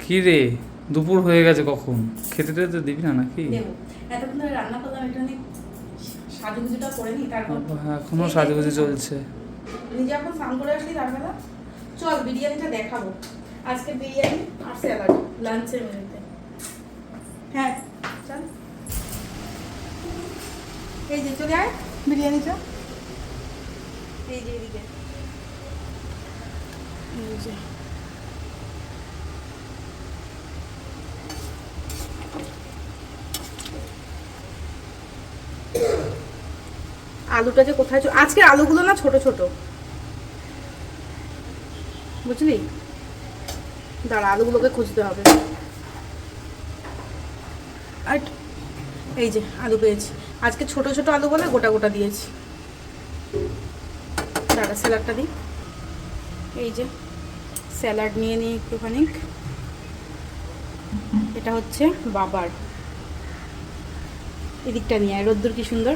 কি রে, দুপুর হয়ে গেছে, কখন খেতে তো দিবি না নাকি? দেবো। এতক্ষণ ধরে রান্না করলাম, একটুখানি সাজুগুজুটা করে নিই, তারপর হ্যাঁ, এখনো সাজুগুজু চলছে। নিজে এখন স্নান করে আসলি তারবেলা। চল বিরিয়ানিটা দেখাবো। আজকে বিরিয়ানি আর স্যালাড লাঞ্চের মেনুতে। হ্যাঁ চল, এই যে চলে আয় বিরিয়ানিটা। এই যে এদিকে, এই যে আলুটা যে কোথায়, আজকে আলুগুলো না ছোট ছোট, বুঝলি? দাঁড়া, আলুগুলোকে খুঁজতে হবে। আর এই যে আলু পেয়েছি, আজকে ছোট ছোট আলু বলে গোটা গোটা দিয়েছি। দাঁড়া স্যালাডটা দিই। এই যে স্যালাড নিয়ে নিই একটুখানি। এটা হচ্ছে বাবার, এদিকটা নিয়ে আয়, রোদ্দুর কি সুন্দর।